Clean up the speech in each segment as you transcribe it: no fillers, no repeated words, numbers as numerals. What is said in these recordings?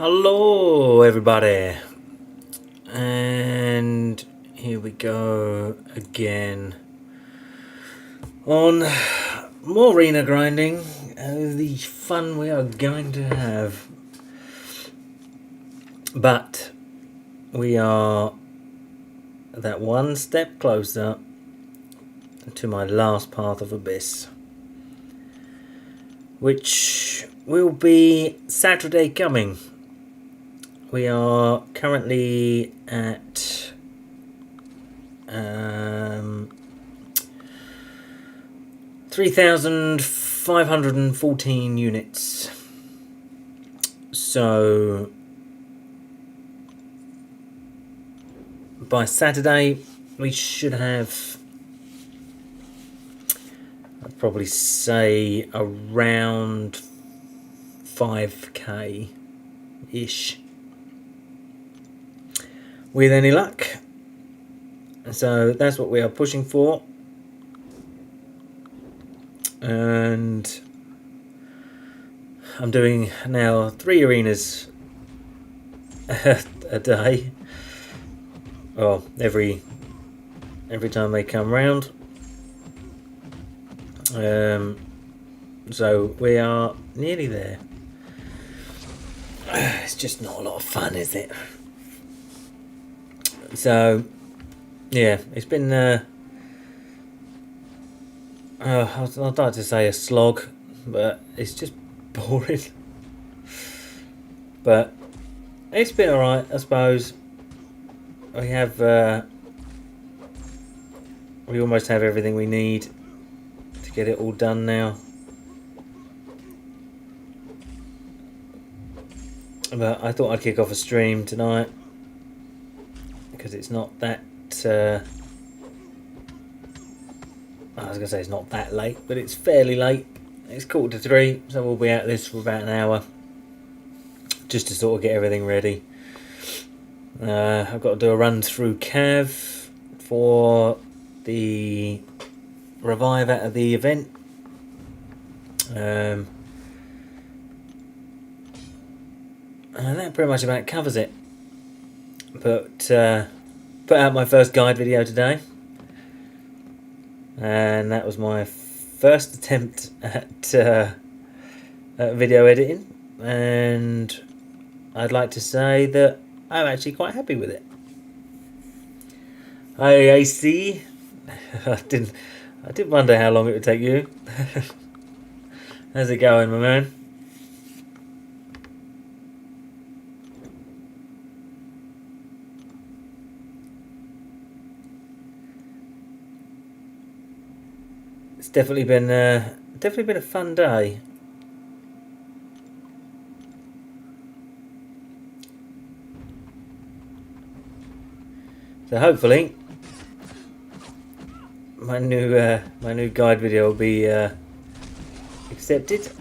Hello everybody, and here we go again on more arena grinding. The fun we are going to have, but we are that one step closer to my last path of Abyss, which will be Saturday coming. We are currently at 3,514 units. So by Saturday we should have, I'd probably say, around 5k ish. With any luck. So that's what we are pushing for. And I'm doing now 3 arenas a day. Well, every time they come round. So we are nearly there. It's just not a lot of fun, is it? So, yeah, it's been, I'd like to say a slog, but it's just boring. But it's been alright, I suppose. We have, we almost have everything we need to get it all done now. But I thought I'd kick off a stream tonight, because it's not that, I was going to say it's not that late, but it's fairly late. It's 2:45, so we'll be at this for about an hour, just to sort of get everything ready. I've got to do a run through Cav for the revive out of the event. And that pretty much about covers it. But put out my first guide video today, and that was my first attempt at video editing, and I'd like to say that I'm actually quite happy with it. Hi AC. I did wonder how long it would take you. How's it going, my man? It's definitely been a fun day. So hopefully my new guide video will be accepted.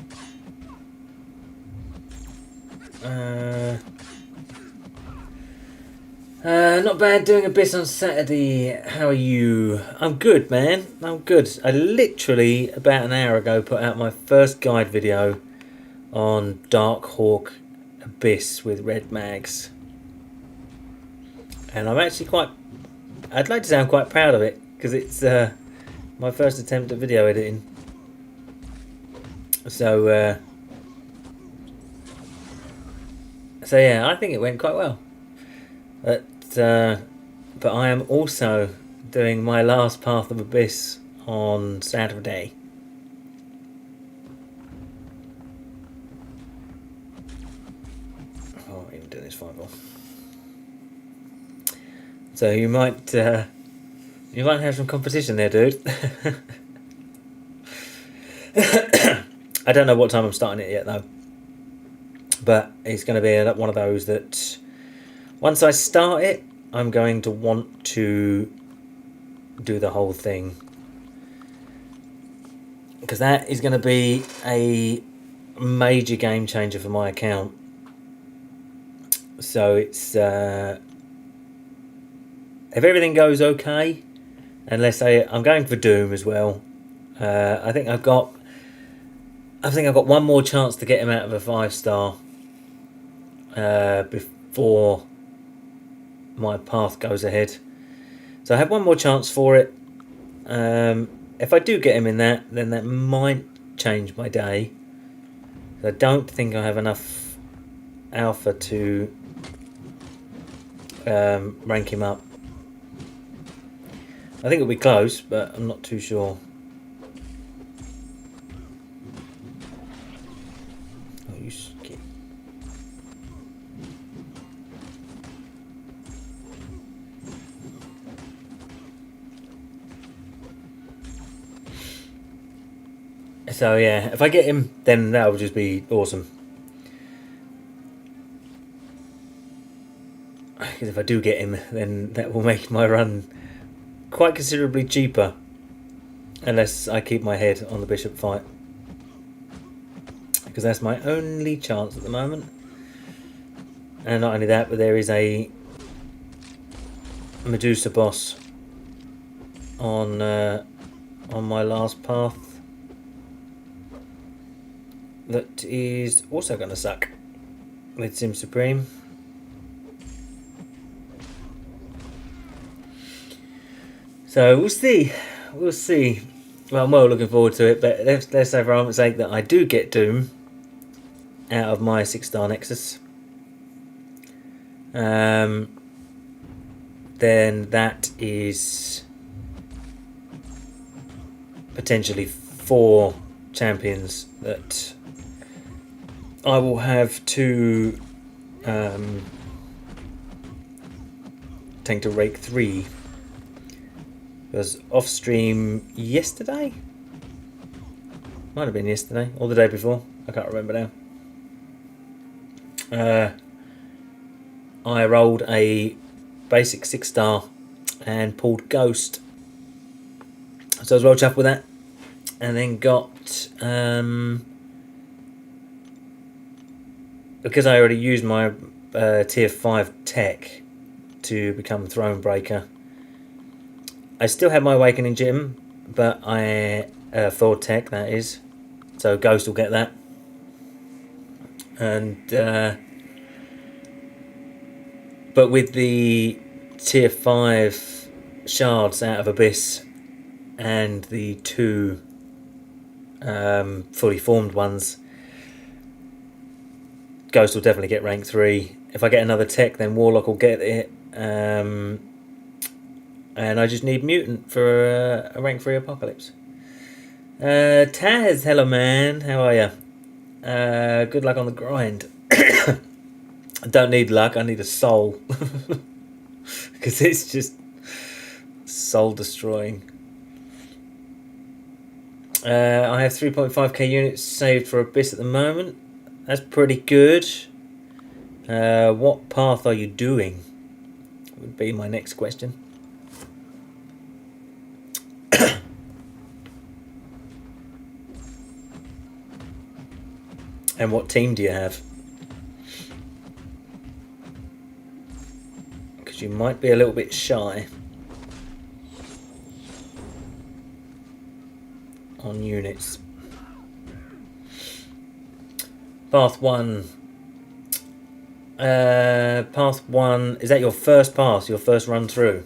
Not bad, doing Abyss on Saturday. How are you? I'm good, man. I'm good. I literally, about an hour ago, put out my first guide video on Dark Hawk Abyss with red mags. And I'm actually I'd like to say I'm quite proud of it, because it's my first attempt at video editing. So yeah, I think it went quite well. But I am also doing my last Path of Abyss on Saturday. Oh, I even do this 5-0. So you might have some competition there, dude. I don't know what time I'm starting it yet, though. But it's going to be one of those that, once I start it, I'm going to want to do the whole thing, because that is going to be a major game changer for my account. So it's if everything goes okay, and let's say I'm going for Doom as well. I think I've got one more chance to get him out of a 5-star. before my path goes ahead. So I have one more chance for it. If I do get him in that, then that might change my day. I don't think I have enough alpha to rank him up. I think it'll be close, but I'm not too sure. Oh, you skip. So yeah, if I get him, then that will just be awesome. Because if I do get him, then that will make my run quite considerably cheaper. Unless I keep my head on the bishop fight. Because that's my only chance at the moment. And not only that, but there is a Medusa boss on my last path that is also going to suck with Sim Supreme. So we'll see. We'll see. Well, I'm well looking forward to it, but let's say for argument's sake that I do get Doom out of my 6-star Nexus. Then that is potentially 4 champions that I will have to tank to rake 3. Because off stream yesterday? Might have been yesterday or the day before. I can't remember now. I rolled a basic 6-star and pulled Ghost. So I was well chuffed with that. And then got... because I already used my tier 5 tech to become Thronebreaker, I still have my Awakening Gem, but I... Thor tech, that is. So Ghost will get that. And... but with the tier 5 shards out of Abyss and the 2 fully formed ones, Ghost will definitely get rank 3. If I get another tech, then Warlock will get it. And I just need Mutant for a rank 3 Apocalypse. Taz, hello man, how are you? Good luck on the grind. I don't need luck, I need a soul. Because it's just soul destroying. I have 3.5k units saved for Abyss at the moment. That's pretty good. What path are you doing? Would be my next question. And what team do you have? Because you might be a little bit shy on units. Path 1. Path 1. Is that your first pass? Your first run through?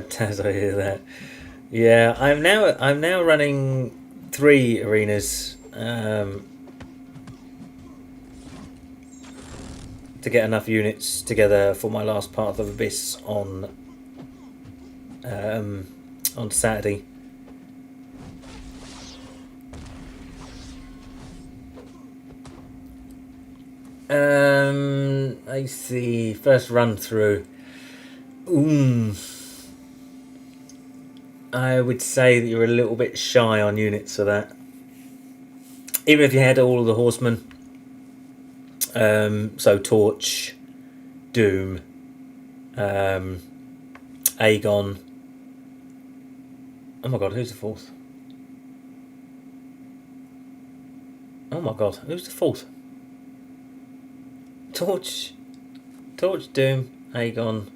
Taz, I hear that. Yeah, I'm now running 3 arenas to get enough units together for my last Path of Abyss on Saturday. I see. First run through. I would say that you're a little bit shy on units for that. Even if you had all of the horsemen, so Torch, Doom, Aegon. Oh my god, who's the 4th? Oh my god, who's the 4th? Torch, Doom, Aegon.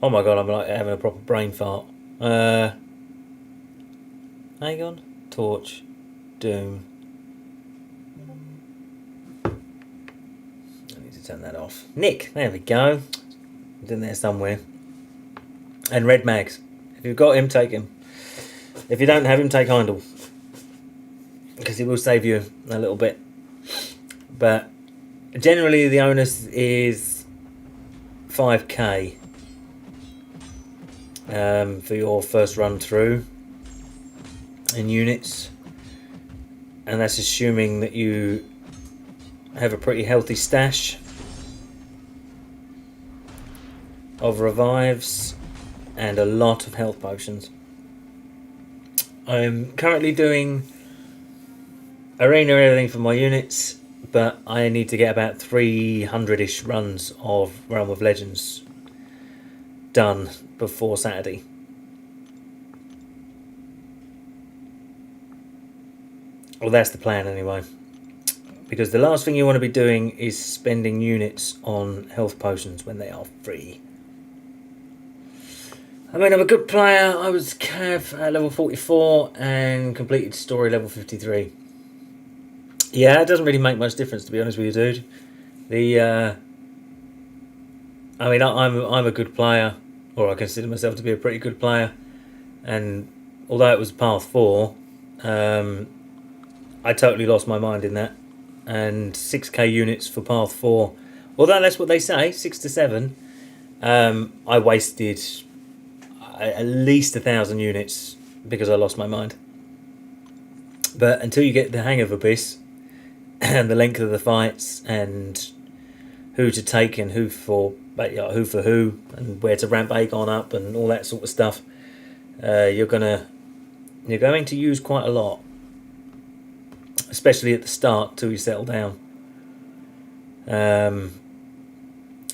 Oh my god, I'm like having a proper brain fart. Aegon, Torch, Doom. I need to turn that off. Nick, there we go. It's in there somewhere. And Red Mags. If you've got him, take him. If you don't have him, take Heindel. Because it will save you a little bit. But generally the onus is 5k for your first run through in units, and that's assuming that you have a pretty healthy stash of revives and a lot of health potions. I'm currently doing arena and everything for my units, but I need to get about 300-ish runs of Realm of Legends done before Saturday. Well, that's the plan anyway. Because the last thing you want to be doing is spending units on health potions when they are free. I mean, I'm a good player. I was Cav at level 44 and completed story level 53. Yeah, it doesn't really make much difference, to be honest with you, dude. I mean, I'm a good player, or I consider myself to be a pretty good player. And although it was Path 4, I totally lost my mind in that. And 6k units for Path 4, although that's what they say, 6 to 7, I wasted at least 1,000 units because I lost my mind. But until you get the hang of Abyss and the length of the fights and who to take and who for who and where to ramp Aegon up and all that sort of stuff, you're going to use quite a lot, especially at the start till you settle down.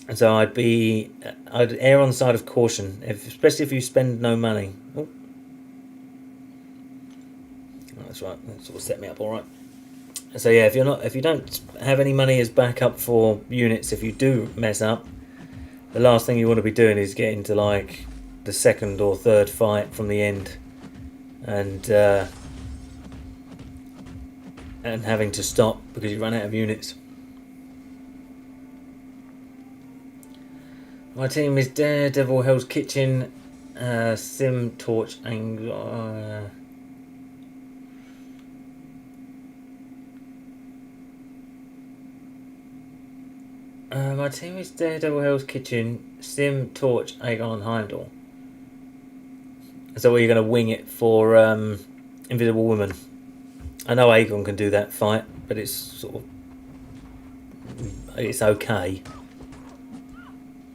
And so I'd err on the side of caution, especially if you spend no money. Oh. That's right. That sort of set me up all right. So yeah, if you don't have any money as backup for units, if you do mess up, the last thing you want to be doing is getting to like the second or third fight from the end, and having to stop because you run out of units. My team is Daredevil, Hell's Kitchen, Sim, Torch, Angler. My team is Daredevil, Hell's Kitchen, Sim, Torch, Aegon, and Heimdall. So are you going to wing it for Invisible Woman? I know Aegon can do that fight, but it's okay.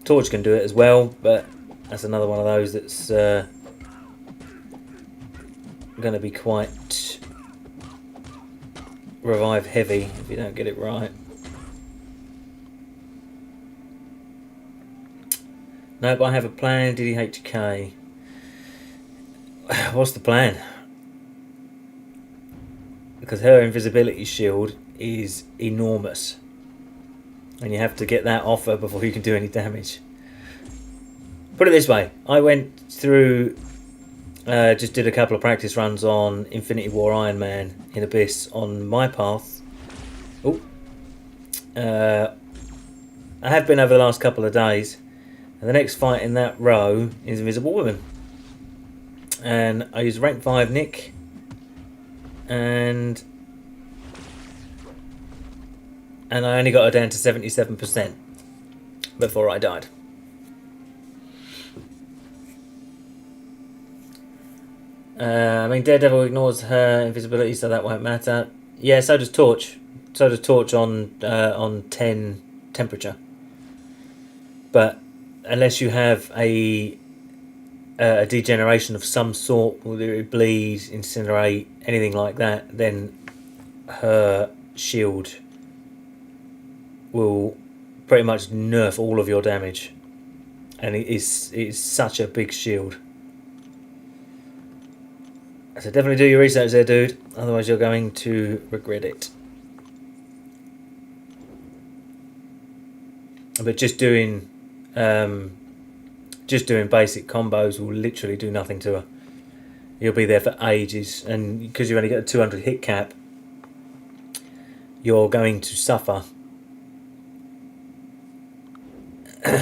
Torch can do it as well, but that's another one of those that's going to be quite revive heavy if you don't get it right. No, but I have a plan. DDHK. What's the plan? Because her invisibility shield is enormous, and you have to get that off her before you can do any damage. Put it this way, I went through, just did a couple of practice runs on Infinity War Iron Man in Abyss on my path. I have been over the last couple of days, and the next fight in that row is Invisible Woman. And I used rank 5 Nick, and I only got her down to 77% before I died. I mean, Daredevil ignores her invisibility, so that won't matter. Yeah, so does Torch. So does Torch on 10 temperature. But unless you have a degeneration of some sort, whether it bleed, incinerate, anything like that, then her shield will pretty much nerf all of your damage, and it is such a big shield. So definitely do your research there, dude, otherwise you're going to regret it. but just doing basic combos will literally do nothing to her. You'll be there for ages, and because you only get a 200 hit cap, you're going to suffer.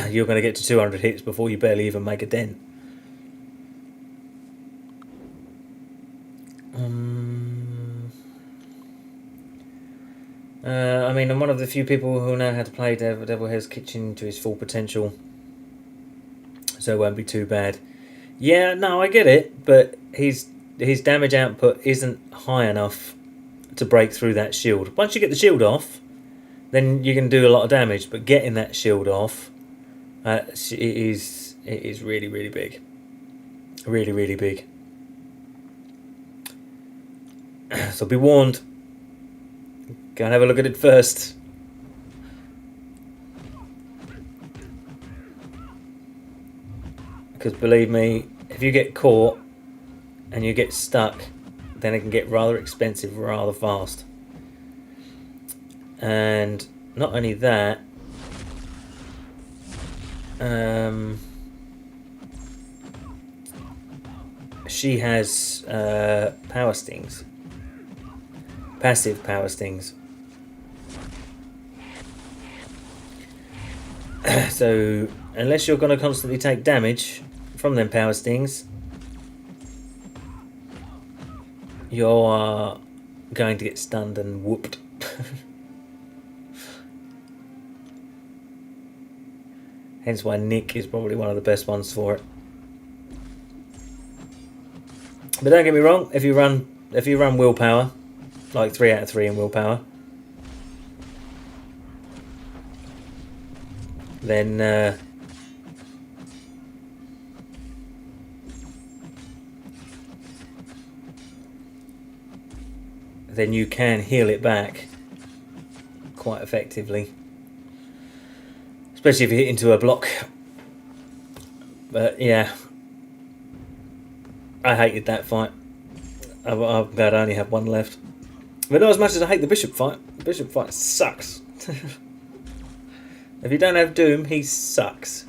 You're going to get to 200 hits before you barely even make a dent. I mean, I'm one of the few people who know how to play Devil Hair's Kitchen to his full potential, so it won't be too bad. Yeah, no, I get it, but his damage output isn't high enough to break through that shield. Once you get the shield off, then you can do a lot of damage, but getting that shield off, it is really, really big. Really, really big. So be warned. Go and have a look at it first. Because believe me, if you get caught and you get stuck, then it can get rather expensive rather fast. And not only that, she has power stings. Passive power stings. So unless you're going to constantly take damage from them power stings, you're going to get stunned and whooped. Hence why Nick is probably one of the best ones for it. But don't get me wrong, if you run willpower, like 3 out of 3 in willpower, then you can heal it back quite effectively, especially if you hit into a block. But yeah, I hated that fight. I'm glad I only have one left, but not as much as I hate the Bishop fight. The Bishop fight sucks. If you don't have Doom, he sucks.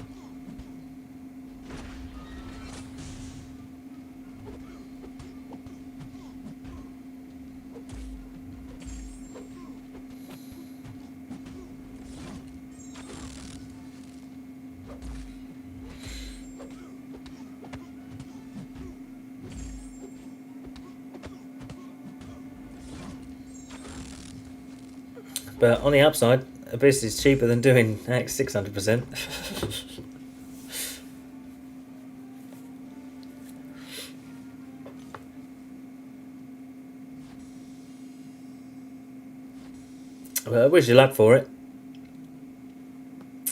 But on the upside, Abyss is cheaper than doing Axe 600%. But I wish you luck for it.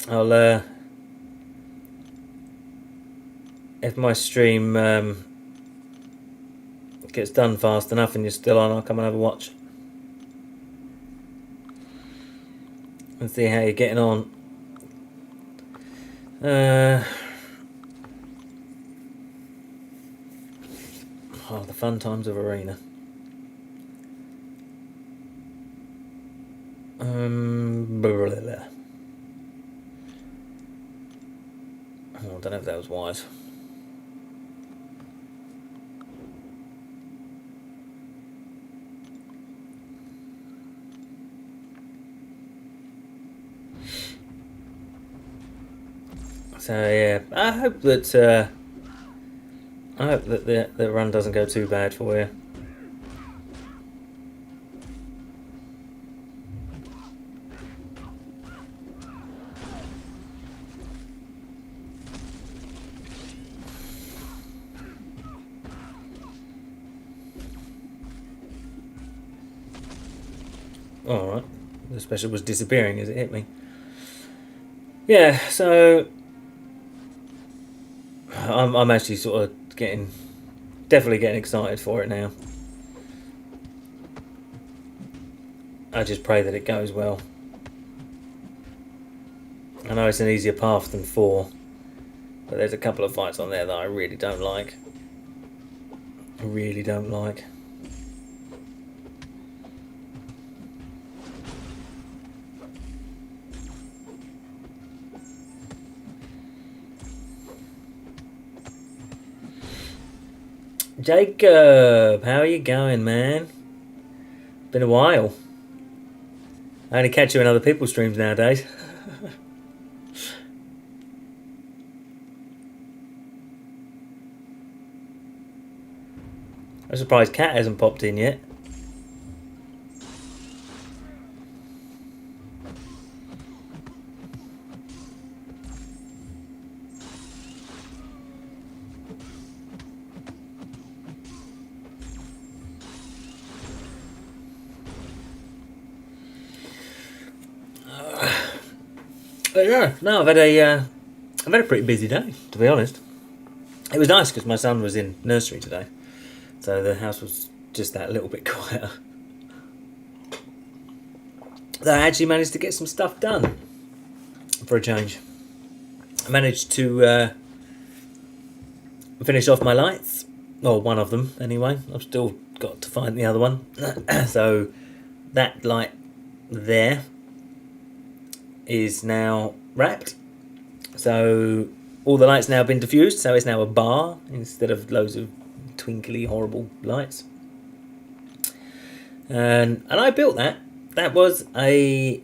I'll if my stream gets done fast enough and you're still on, I'll come and have a watch and see how you're getting on. Oh, the fun times of Arena. Blah, blah, blah. Oh, I don't know if that was wise. So yeah, I hope that the run doesn't go too bad for you. Alright, the special was disappearing as it hit me. Yeah, so I'm actually sort of definitely getting excited for it now. I just pray that it goes well. I know it's an easier path than 4, but there's a couple of fights on there that I really don't like. I really don't like. Jacob, how are you going, man? Been a while. I only catch you in other people's streams nowadays. I'm surprised Cat hasn't popped in yet. But yeah, no, I've had a pretty busy day, to be honest. It was nice because my son was in nursery today, so the house was just that little bit quieter. So I actually managed to get some stuff done for a change. I managed to finish off my lights, or one of them anyway. I've still got to find the other one. So that light there is now wrapped. So all the lights now have been diffused, so it's now a bar instead of loads of twinkly horrible lights. And I built that. That was a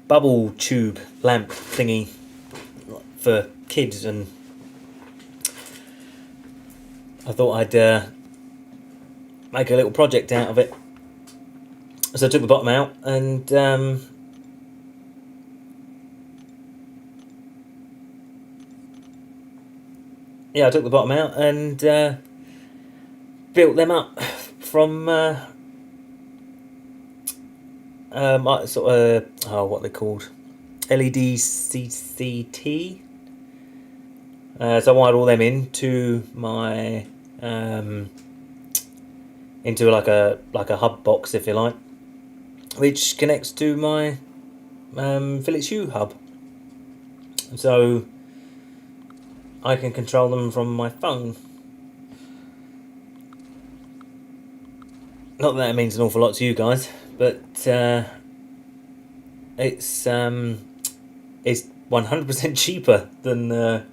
bubble tube lamp thingy for kids, and I thought I'd make a little project out of it. So I took the bottom out and I took the bottom out and built them up from sort of what they're called, LED CCT. So I wired all them into my into like a hub box, if you like, which connects to my Philips Hue hub, so I can control them from my phone. Not that means an awful lot to you guys, but it's 100% cheaper than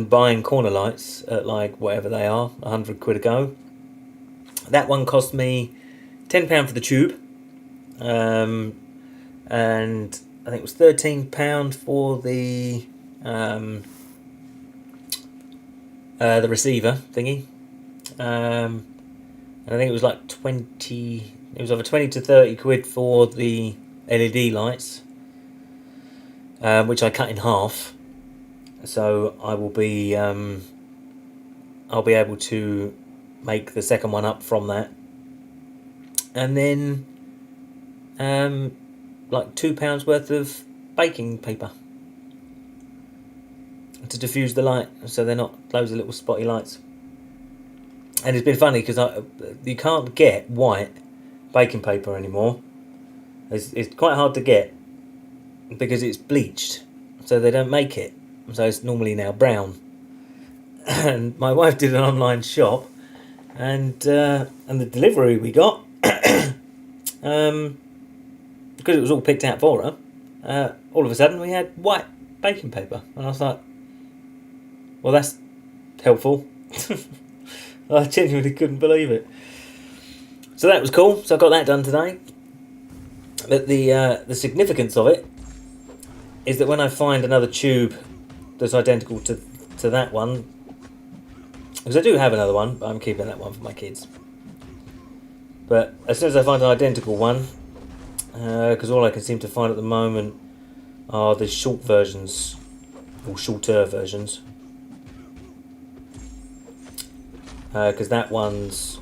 buying corner lights at like whatever they are, £100 a go. That one cost me £10 for the tube, and I think it was £13 for the receiver thingy. And I think it was like 20. It was over 20 to 30 quid for the LED lights, which I cut in half. So I will be I'll be able to make the second one up from that, and then like £2 worth of baking paper to diffuse the light, so they're not loads of little spotty lights. And it's been funny because you can't get white baking paper anymore. It's quite hard to get because it's bleached, so they don't make it. So it's normally now brown. And my wife did an online shop, and the delivery we got, because it was all picked out for her, all of a sudden we had white baking paper, and I was like, well, that's helpful. I genuinely couldn't believe it. So that was cool. So I got that done today. But the significance of it is that when I find another tube that's identical to that one, because I do have another one, but I'm keeping that one for my kids. But as soon as I find an identical one, because all I can seem to find at the moment are the short versions, or shorter versions. Because that one's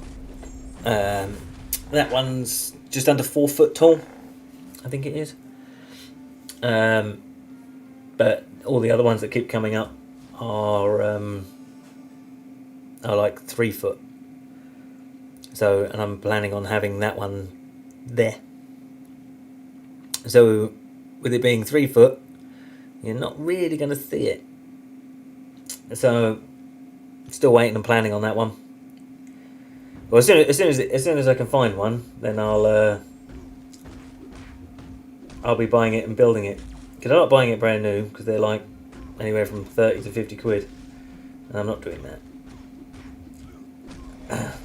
just under 4 foot tall, I think it is. But all the other ones that keep coming up are like 3 foot. So, and I'm planning on having that one there. So, with it being 3 foot, you're not really going to see it. So, still waiting and planning on that one. Well, as soon as I can find one, then I'll be buying it and building it. Because I'm not buying it brand new, because they're like anywhere from 30 to 50 quid. And I'm not doing that.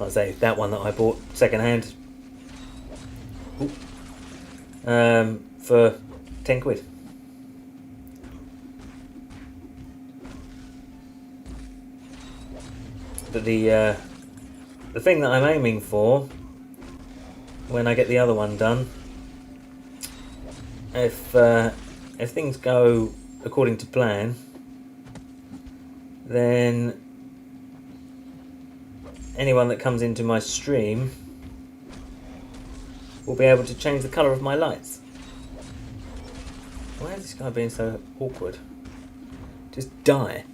Like I say, that one that I bought second hand for 10 quid. But the thing that I'm aiming for when I get the other one done, if things go according to plan, then anyone that comes into my stream will be able to change the colour of my lights. Why is this guy being so awkward? Just die.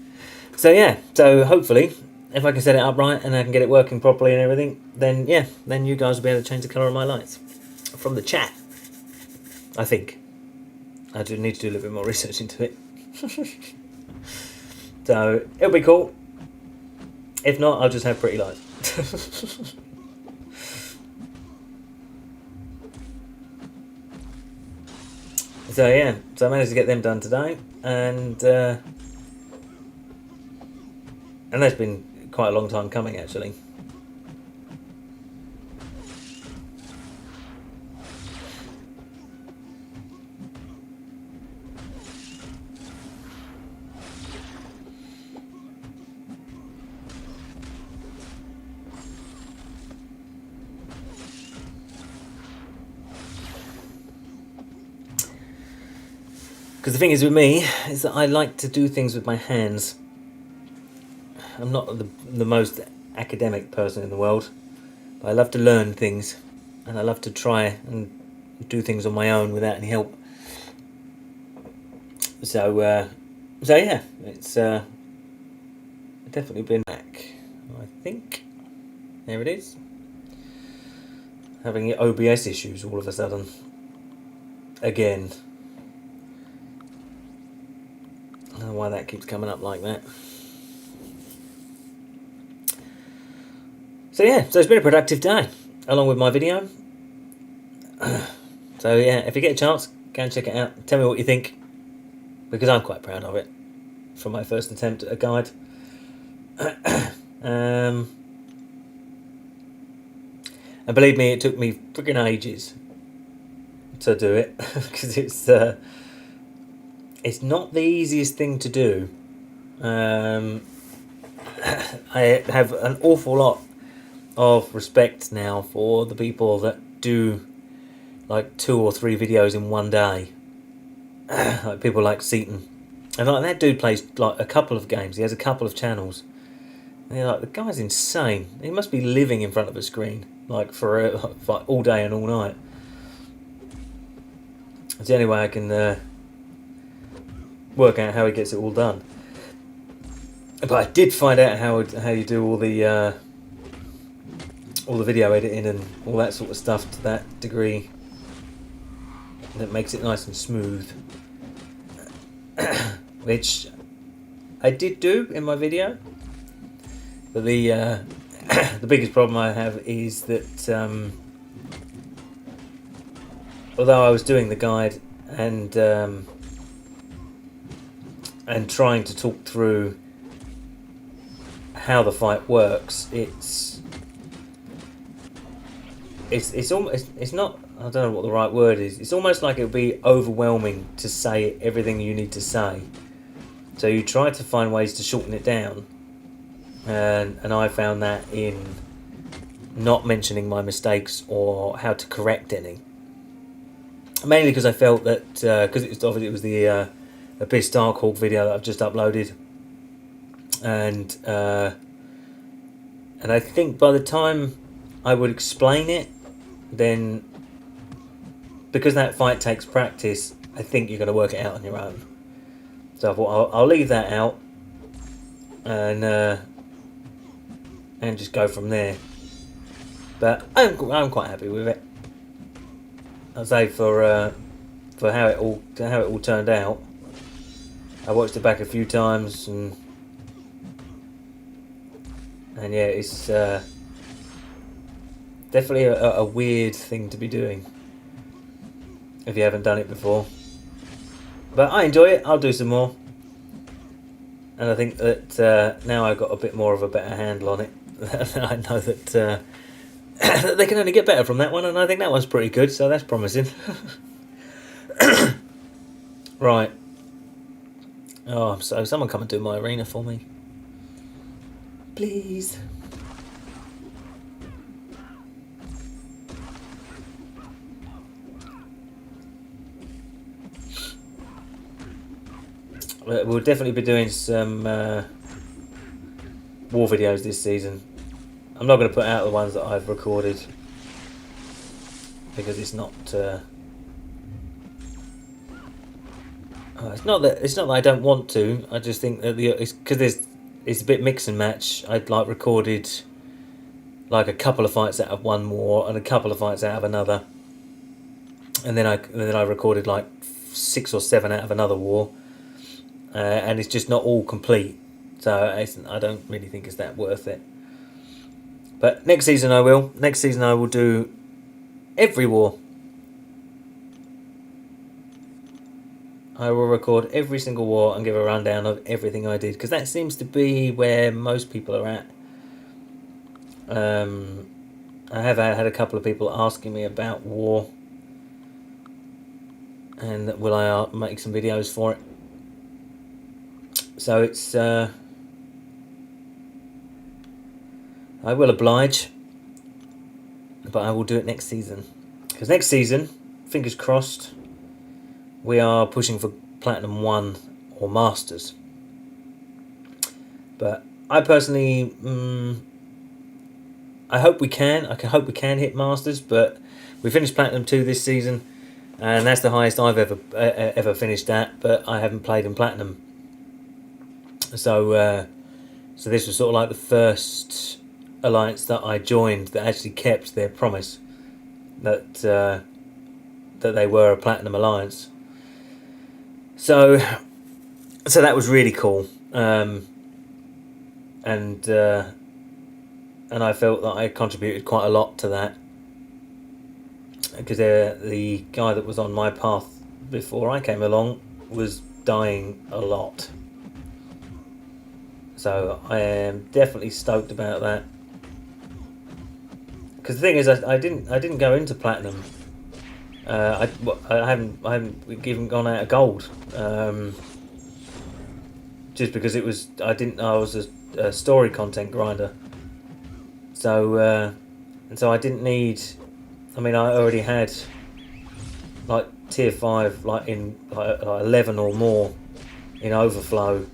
So yeah, so hopefully, if I can set it up right and I can get it working properly and everything, then yeah, then you guys will be able to change the colour of my lights. From the chat, I think. I do need to do a little bit more research into it. So, it'll be cool. If not, I'll just have pretty lights. So yeah, so I managed to get them done today, and that's been quite a long time coming actually. Because the thing is with me, is that I like to do things with my hands. I'm not the most academic person in the world, but I love to learn things, and I love to try and do things on my own without any help. So yeah, it's definitely been back. I think there it is. Having OBS issues all of a sudden. Again. I don't know why that keeps coming up like that. So yeah, so it's been a productive day, along with my video. So yeah, if you get a chance, go and check it out. Tell me what you think, because I'm quite proud of it, from my first attempt at a guide. And believe me, it took me freaking ages to do it, because it's not the easiest thing to do. I have an awful lot of respect now for the people that do like 2 or 3 videos in one day. Like people like Seaton. And like that dude plays like a couple of games. He has a couple of channels. And you're like, the guy's insane. He must be living in front of a screen like for like all day and all night. It's the only way I can work out how he gets it all done. But I did find out how you do all the video editing and all that sort of stuff to that degree that makes it nice and smooth, which I did do in my video. But the the biggest problem I have is that although I was doing the guide and trying to talk through how the fight works, it's almost, it's not, I don't know what the right word is. It's almost like it would be overwhelming to say everything you need to say. So you try to find ways to shorten it down, and I found that in not mentioning my mistakes or how to correct any. Mainly because I felt that because it was the Abyss Darkhawk video that I've just uploaded, and I think by the time I would explain it, then because that fight takes practice, I think you're going to work it out on your own. So I thought I'll leave that out and just go from there. But I'm quite happy with it. I'd say for how it all turned out. I watched it back a few times and yeah, it's definitely a weird thing to be doing if you haven't done it before. But I enjoy it. I'll do some more. and I think that now I've got a bit more of a better handle on it. I know that they can only get better from that one, and I think that one's pretty good, so that's promising. Right. Oh, so someone come and do my arena for me, please. We'll definitely be doing some war videos this season. I'm not going to put out the ones that I've recorded because it's not. It's not that I don't want to. I just think that it's because it's a bit mix and match. I'd like recorded like a couple of fights out of one war and a couple of fights out of another, and then I recorded like 6 or 7 out of another war. And it's just not all complete, so I don't really think it's that worth it. But next season I will. Next season I will do every war. I will record every single war and give a rundown of everything I did, because that seems to be where most people are at. I have had a couple of people asking me about war, and will I make some videos for it. So it's I will oblige, but I will do it next season, because next season, fingers crossed, we are pushing for Platinum 1 or Masters. But I personally, I hope we can. I hope we can hit Masters, but we finished Platinum 2 this season, and that's the highest I've ever finished at. But I haven't played in Platinum. So this was sort of like the first alliance that I joined that actually kept their promise that they were a Platinum alliance. So that was really cool, and I felt that I contributed quite a lot to that, because the guy that was on my path before I came along was dying a lot. So I am definitely stoked about that. Because the thing is, I didn't go into Platinum. I haven't even gone out of gold. Just because it was I was a story content grinder. So and so I didn't need. I mean, I already had like tier 5, like in like 11 or more in overflow.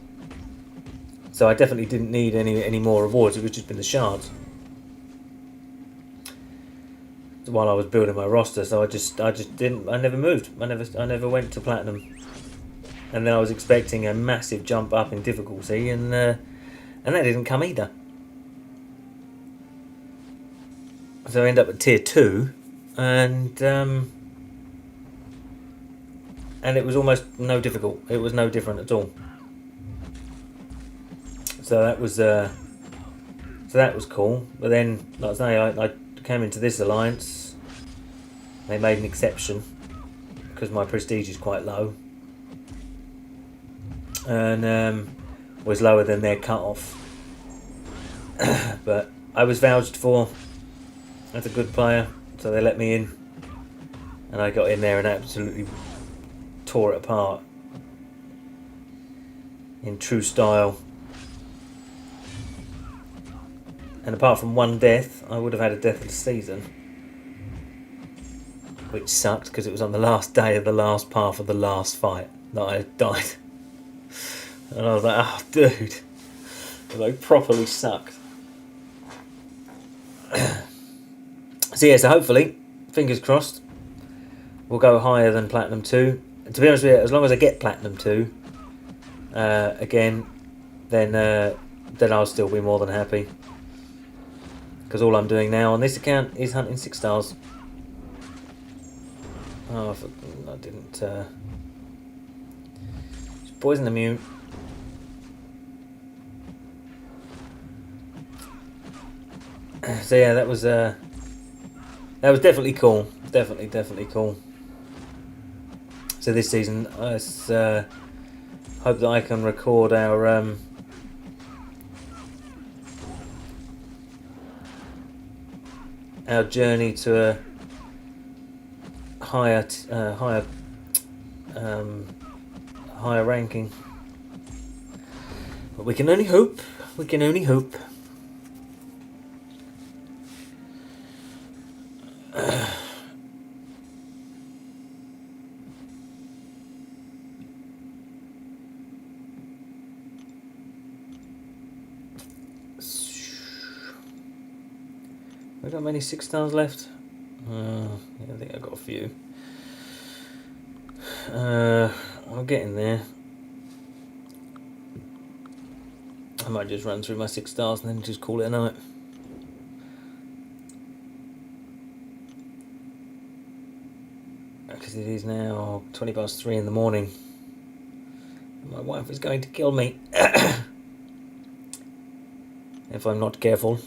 So I definitely didn't need any more rewards. It was just been the shards while I was building my roster. So I just didn't. I never moved. I never went to Platinum. And then I was expecting a massive jump up in difficulty, and that didn't come either. So I ended up at tier 2, and it was almost no difficult. It was no different at all. So that was cool. But then, like I say, I came into this alliance. They made an exception because my prestige is quite low, and was lower than their cut-off. But I was vouched for as a good player, so they let me in, and I got in there and absolutely tore it apart in true style. And apart from one death, I would have had a death of the season, which sucked because it was on the last day of the last path of the last fight that I died. And I was like, oh dude, it like properly sucked. So yeah, so hopefully, fingers crossed, we'll go higher than Platinum 2. And to be honest with you, as long as I get Platinum 2 again, then I'll still be more than happy. Because all I'm doing now on this account is hunting 6 stars. Oh, I didn't. Poison immune. So yeah, that was definitely cool. Definitely cool. So this season, I hope that I can record our our journey to a higher higher ranking. But we can only hope. We can only hope. We got many 6 stars left. Yeah, I think I've got a few. I'm getting there. I might just run through my 6 stars and then just call it a night. Because it is now 3:20 in the morning. My wife is going to kill me if I'm not careful.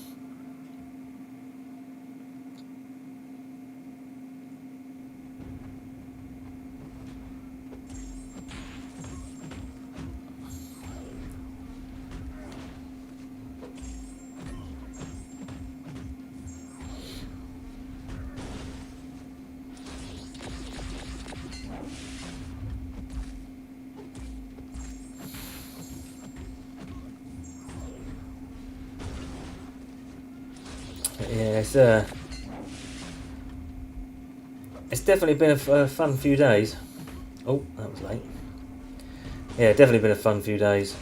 Yeah, it's definitely been a fun few days. Oh, that was late. Yeah, definitely been a fun few days.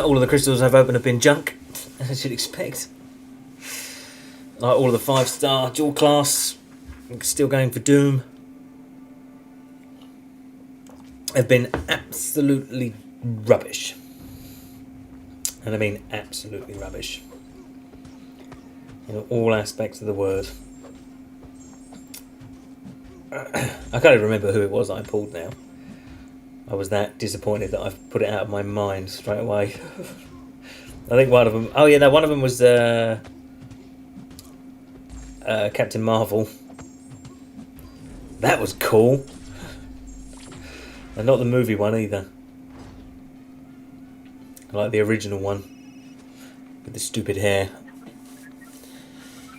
All of the crystals I've opened have been junk, as you'd expect. Like all of the 5-star dual class, still going for Doom, have been absolutely rubbish. And I mean absolutely rubbish. In all aspects of the word. I can't even remember who it was I pulled now. I was that disappointed that I've put it out of my mind straight away. I think one of them... Oh yeah, no, one of them was Captain Marvel. That was cool. And not the movie one either. I like the original one. With the stupid hair.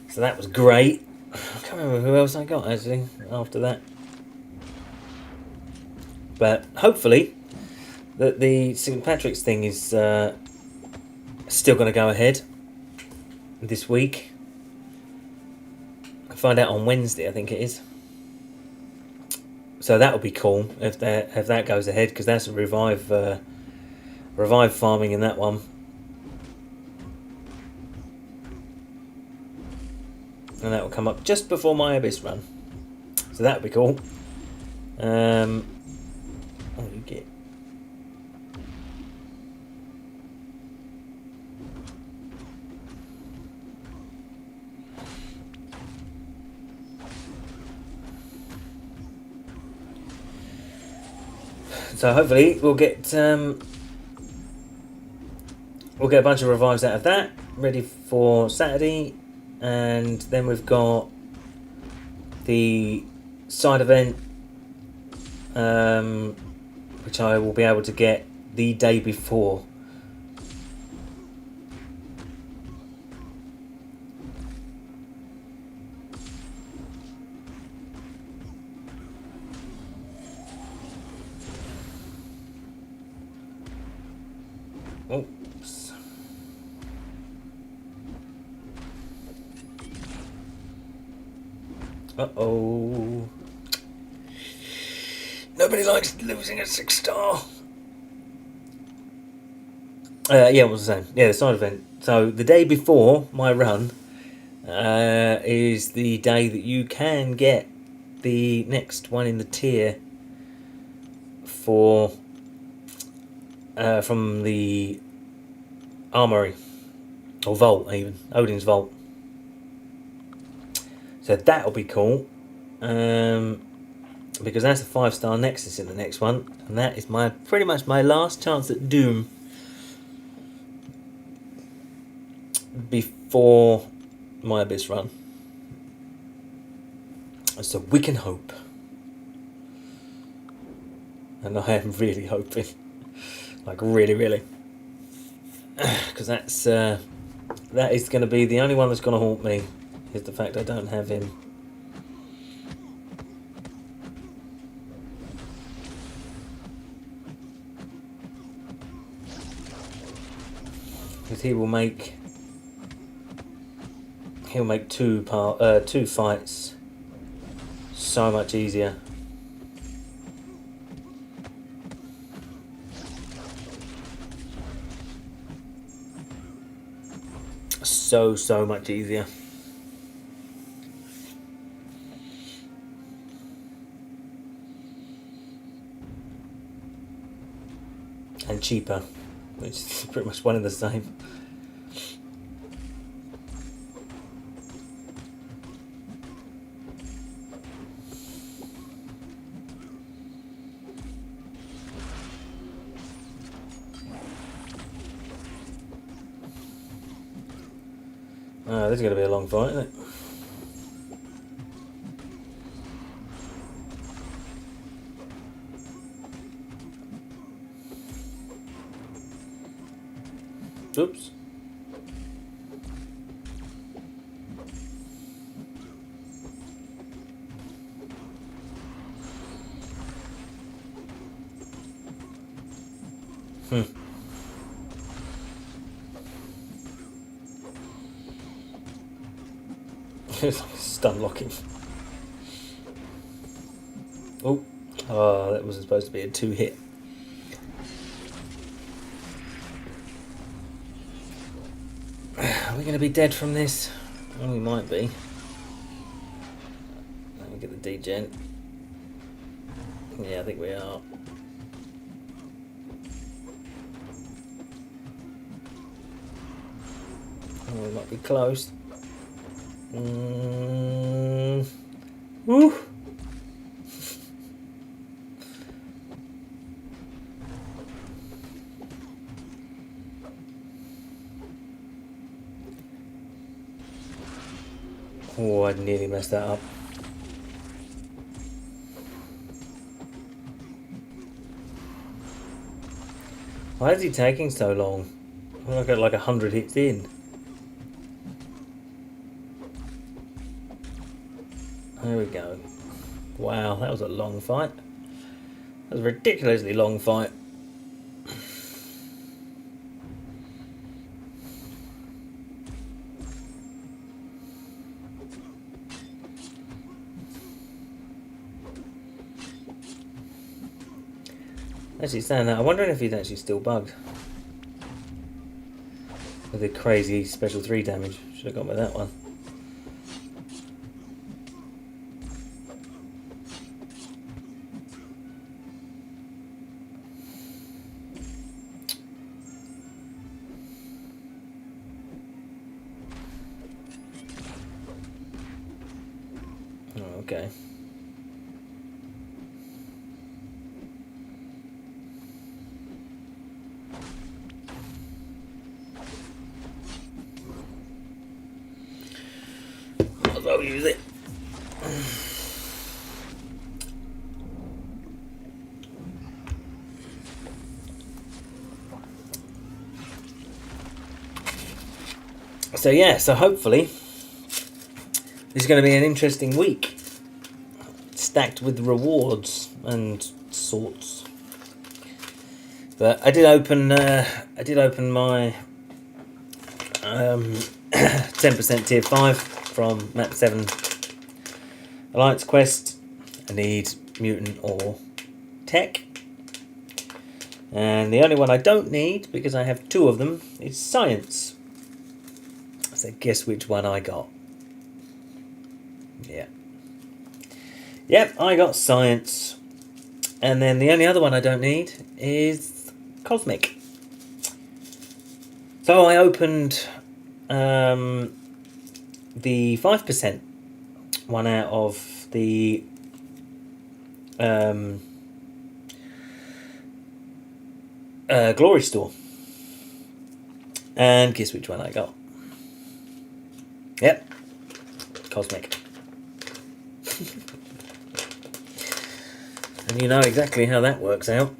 So that was great. I can't remember who else I got actually after that. But hopefully the St. Patrick's thing is still going to go ahead this week. I'll find out on Wednesday, I think it is. So that will be cool if that goes ahead, because that's a revive farming in that one. And that will come up just before my Abyss run. So that will be cool. Oh, you get... So hopefully we'll get a bunch of revives out of that, ready for Saturday. And then we've got the side event, which I will be able to get the day before. Oops. Uh-oh. Nobody likes losing a 6-star. Yeah, what was I saying? Yeah, the side event. So the day before my run is the day that you can get the next one in the tier for from the armory, or vault even, Odin's vault. So that'll be cool, because that's a 5-star Nexus in the next one, and that is pretty much my last chance at Doom before my Abyss run. So we can hope, and I am really hoping. Like really. Because that is going to be the only one that's going to haunt me, is the fact I don't have him. Because he'll make two fights so much easier. So much easier. And cheaper, which is pretty much one and the same. Oh, this is going to be a long fight, isn't it? Oops. It's like stun locking. Oh, that wasn't supposed to be a 2-hit. Are we going to be dead from this? Well, we might be. Let me get the degen. Yeah, I think we are. Oh, we might be close. Woo! Oh, I nearly messed that up. Why is he taking so long? I got like 100 hits in. There we go. Wow, that was a long fight. That was a ridiculously long fight. Actually saying that, I'm wondering if he's actually still bugged. With the crazy special 3 damage. Should have gone with that one. Oh, okay. I'll use it. So yeah, so hopefully this is going to be an interesting week, stacked with rewards and sorts. But I did open my 10% tier 5 from map 7 Alliance Quest. I need mutant or tech, and the only one I don't need, because I have 2 of them, is science. So guess which one I got? Yeah. Yep, I got science. And then the only other one I don't need is cosmic. So I opened the 5% one out of the glory store. And guess which one I got? Yep, cosmic. And you know exactly how that works out.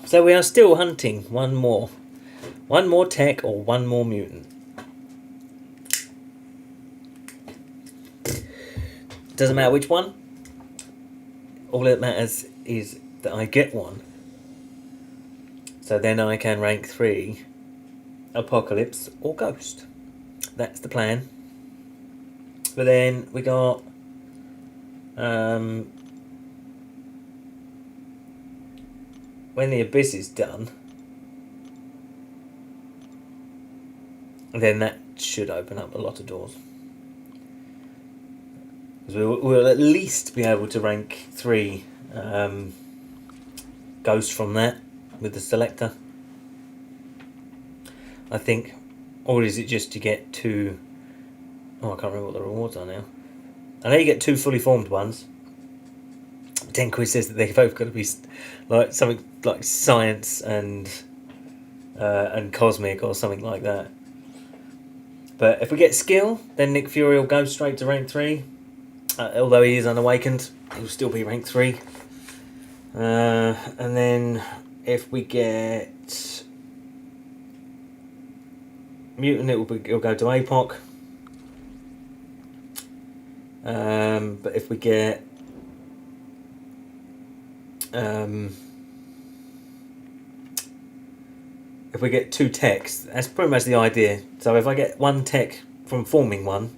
So we are still hunting one more tech or one more mutant. Doesn't matter which one. All that matters is that I get one. So then I can rank 3 Apocalypse or Ghost. That's the plan. But then we got when the Abyss is done, then that should open up a lot of doors. Because we'll at least be able to rank 3 Ghosts from that with the selector, I think. Or is it just to get 2... Oh, I can't remember what the rewards are now. I know you get 2 fully formed ones. 10 quiz says that they've both got to be like something like science and cosmic or something like that. But if we get skill, then Nick Fury will go straight to rank 3. Although he is unawakened, he'll still be rank 3. And then if we get mutant, it'll go to APOC. But if we get if we get 2 techs, that's pretty much the idea. So if I get 1 tech from forming one,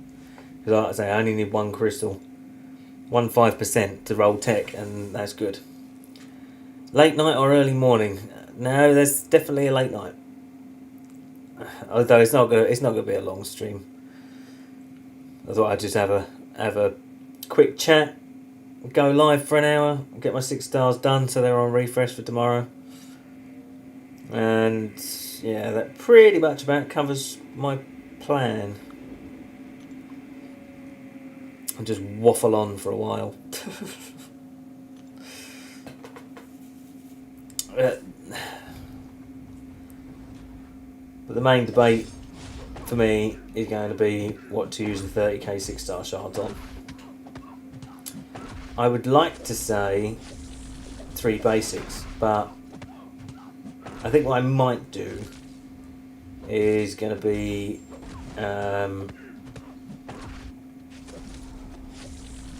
because like I say, I only need 1 crystal, 1.5% to roll tech, and that's good. Late night or early morning? No, there's definitely a late night. Although it's not gonna be a long stream. I thought I'd just have a quick chat, go live for an hour, get my 6 stars done so they're on refresh for tomorrow. And yeah, that pretty much about covers my plan. I'll just waffle on for a while. But the main debate for me is going to be what to use the 30k 6-star shards on. I would like to say 3 basics, but I think what I might do is going to be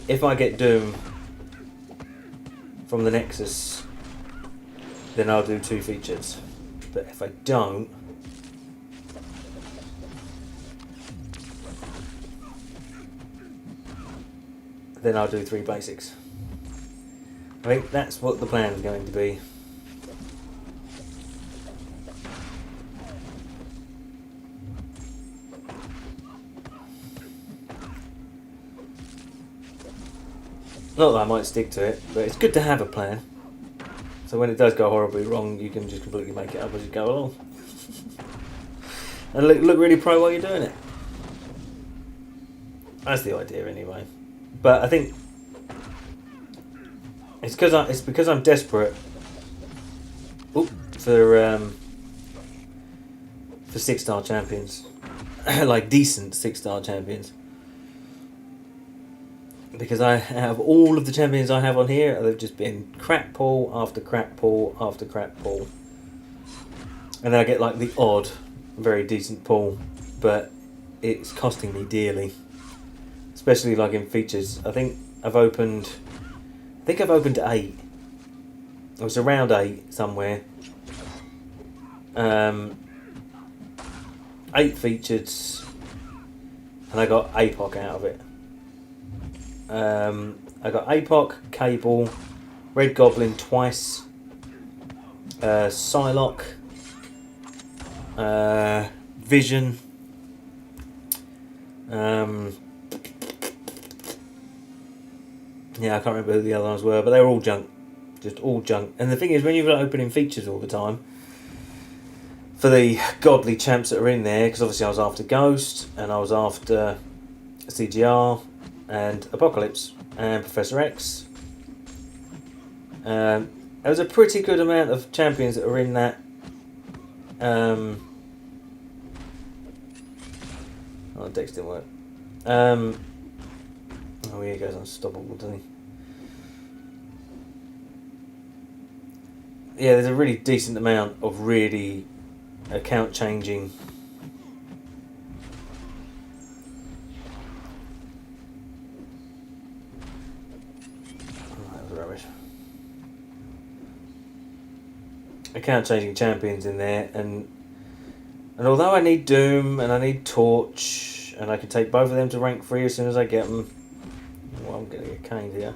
if I get Doom from the Nexus, then I'll do 2 features. But if I don't, then I'll do 3 basics. I think that's what the plan is going to be. Not that I might stick to it, but it's good to have a plan. So when it does go horribly wrong, you can just completely make it up as you go along. And look really pro while you're doing it. That's the idea anyway. But I think it's because I'm desperate for 6-star champions. Like decent 6-star champions. Because I have all of the champions I have on here, they've just been crap pull after crap pull after crap pull. And then I get like the odd, very decent pull, but it's costing me dearly. Especially like in features. I think I've opened 8. It was around 8 somewhere. 8 features, and I got APOC out of it. I got APOC, Cable, Red Goblin twice, Psylocke, Vision, yeah, I can't remember who the other ones were, but they were all junk. Just all junk. And the thing is, when you're opening features all the time, for the godly champs that are in there, because obviously I was after Ghost, and I was after CGR, and Apocalypse, and Professor X. There was a pretty good amount of champions that were in that. Oh, Dex didn't work. Oh, here he goes unstoppable, doesn't he? yeah, there's a really decent amount of really account changing. Oh, that was rubbish. Account changing champions in there, and although I need Doom and I need Torch, and I can take both of them to rank 3 as soon as I get them. Well, I'm getting a cane here.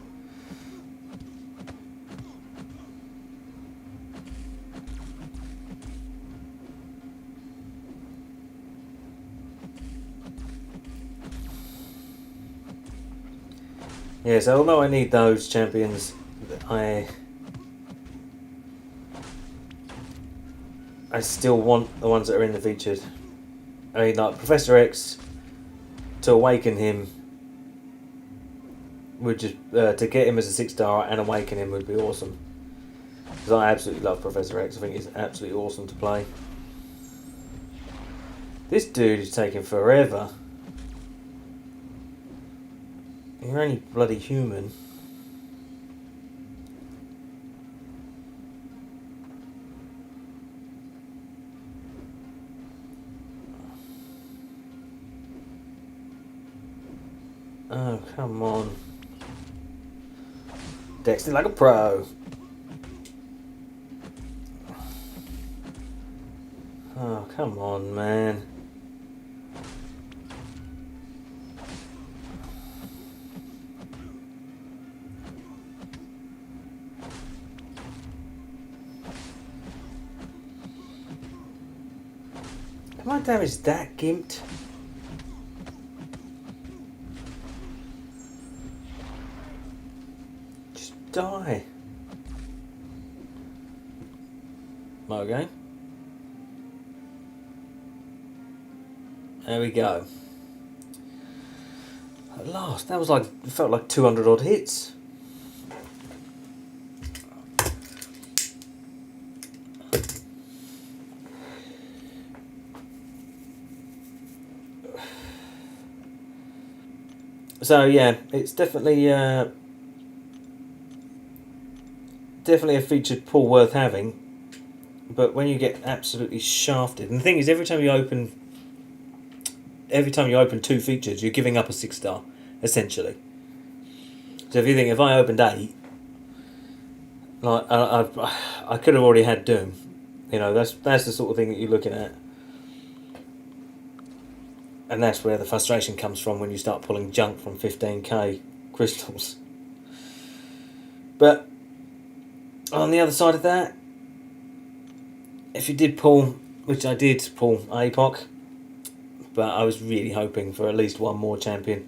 Yeah, so although I need those champions, I still want the ones that are in the featured. I mean, like Professor X, to awaken him would just to get him as a 6-star and awaken him would be awesome. Because I absolutely love Professor X. I think he's absolutely awesome to play. This dude is taking forever. You're only bloody human. Oh, come on. Dexter like a pro. Oh, come on, man. Am I damaged that gimped? Just die. Okay. There we go. At last, that was like, it felt like 200 odd hits. So yeah, it's definitely definitely a featured pull worth having. But when you get absolutely shafted, and the thing is, every time you open 2 features, you're giving up a 6-star, essentially. So if you think, if I opened 8, like I could have already had Doom. You know, that's the sort of thing that you're looking at. And that's where the frustration comes from when you start pulling junk from 15k crystals. But on the other side of that, if you did pull, which I did pull APOC, but I was really hoping for at least one more champion.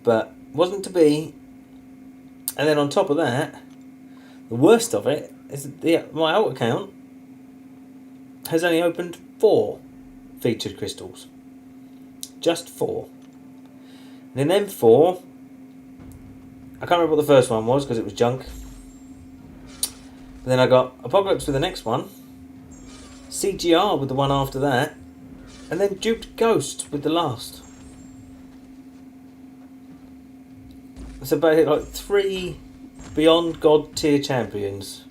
But wasn't to be. And then on top of that, the worst of it is that my alt account has only opened 4 featured crystals. Just 4. And in them 4, I can't remember what the first one was because it was junk. But then I got Apocalypse with the next one, CGR with the one after that, and then Duped Ghost with the last. So basically like 3 Beyond God tier champions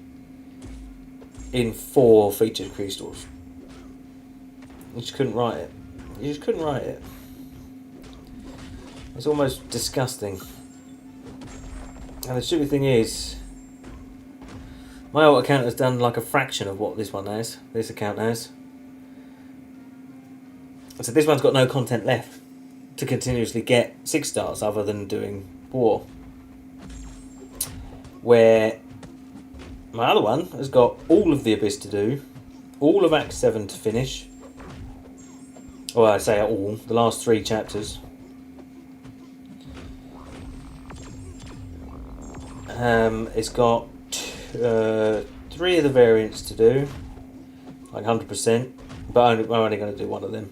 in 4 featured crystals. You just couldn't write it. You just couldn't write it. It's almost disgusting. And the stupid thing is, my old account has done like a fraction of what this one has. This account has. So this one's got no content left to continuously get 6 stars other than doing war. Where my other one has got all of the Abyss to do, all of Act 7 to finish. Well, I say all, the last 3 chapters. It's got 3 of the variants to do, like 100%, but I'm only going to do one of them.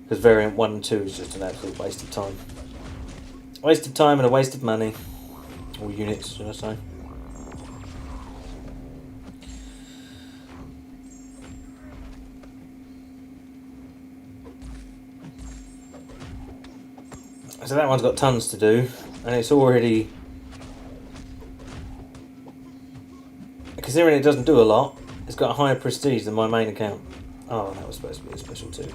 Because variant 1 and 2 is just an absolute waste of time. Waste of time and a waste of money. Or units, should I say. So that one's got tons to do, and it's already considering it doesn't do a lot, it's got a higher prestige than my main account. Oh, that was supposed to be a special too.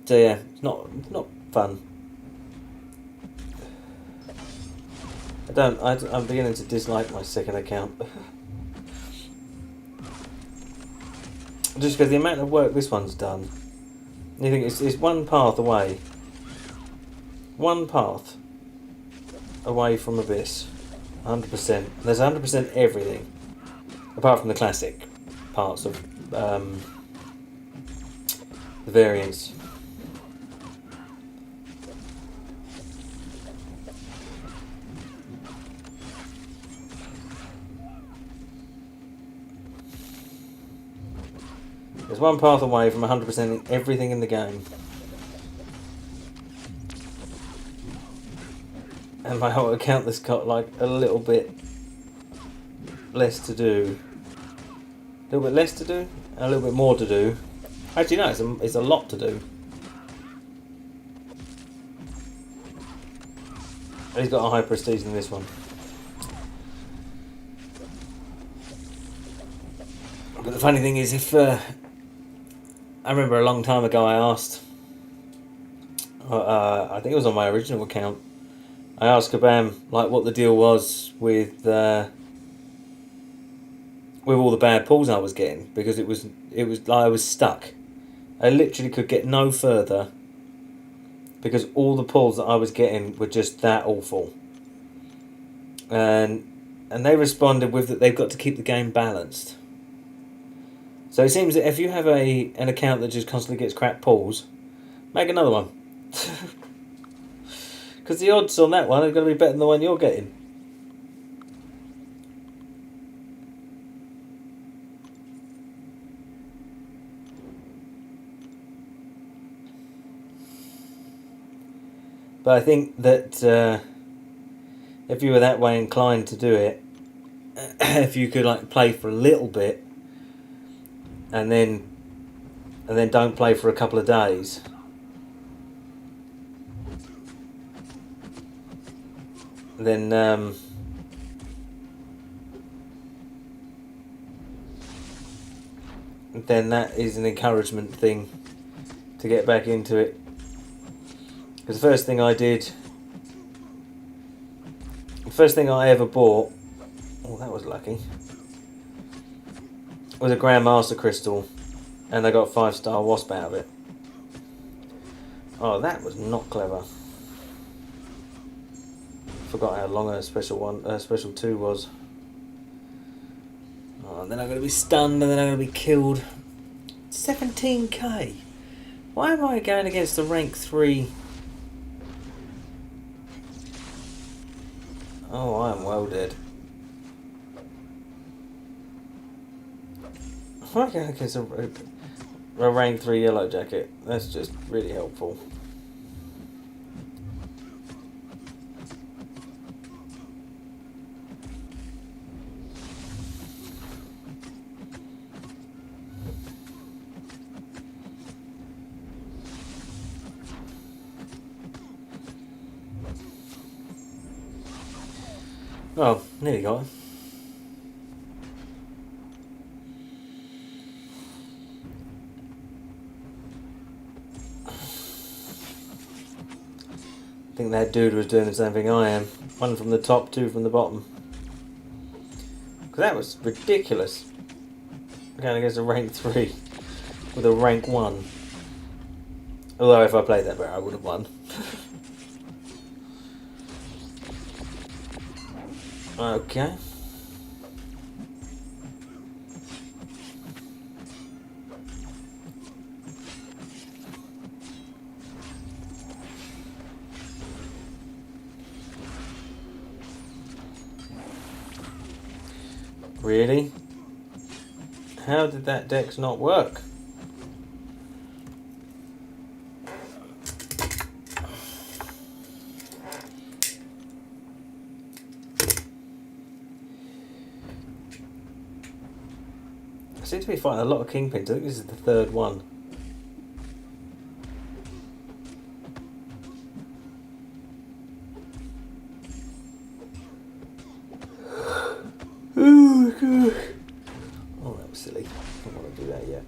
So yeah, it's not fun. I'm beginning to dislike my second account. Just because the amount of work this one's done. You think it's one path away. One path away from Abyss. 100%. There's 100% everything. Apart from the classic parts of the variants. There's one path away from 100% everything in the game. And my whole account has got like a little bit less to do. A little bit less to do? And a little bit more to do. Actually no, it's a lot to do. And he's got a higher prestige than this one. But the funny thing is, if I remember a long time ago I asked, I think it was on my original account, I asked Kabam like what the deal was with all the bad pulls I was getting, because it was like I was stuck. I literally could get no further because all the pulls that I was getting were just that awful. And they responded with that they've got to keep the game balanced. So it seems that if you have an account that just constantly gets crap pulls, make another one. Because the odds on that one are going to be better than the one you're getting. But I think that if you were that way inclined to do it, if you could like play for a little bit, and then don't play for a couple of days, then that is an encouragement thing to get back into it. Because the first thing I ever bought, oh that was lucky, was a Grandmaster Crystal, and I got 5-star Wasp out of it. Oh, that was not clever. Forgot how long a special 2 was. Oh, and then I'm going to be stunned, and then I'm going to be killed. 17k. Why am I going against the rank 3? Oh, I am well dead. Why am I going against a rank 3 yellow jacket? That's just really helpful. Oh, nearly got it. I think that dude was doing the same thing I am. 1 from the top, 2 from the bottom. Because that was ridiculous. Going against a rank 3 with a rank 1. Although if I played that better I would have won. Okay. Really? How did that dex not work? seem to be fighting a lot of kingpins. I think this is the third one. Oh, God. Oh, that was silly. I don't want to do that yet.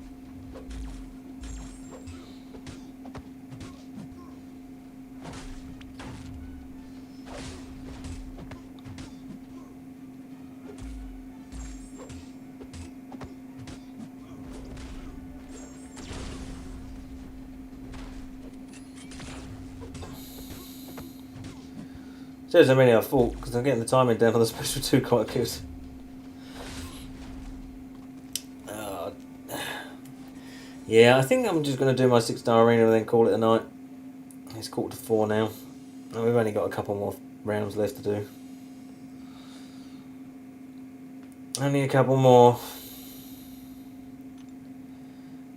Shows how many I fought, because I'm getting the timing down on the special 2 quite good. Yeah, I think I'm just going to do my 6-star arena and then call it a night. It's 3:45 now. And we've only got a couple more rounds left to do. Only a couple more.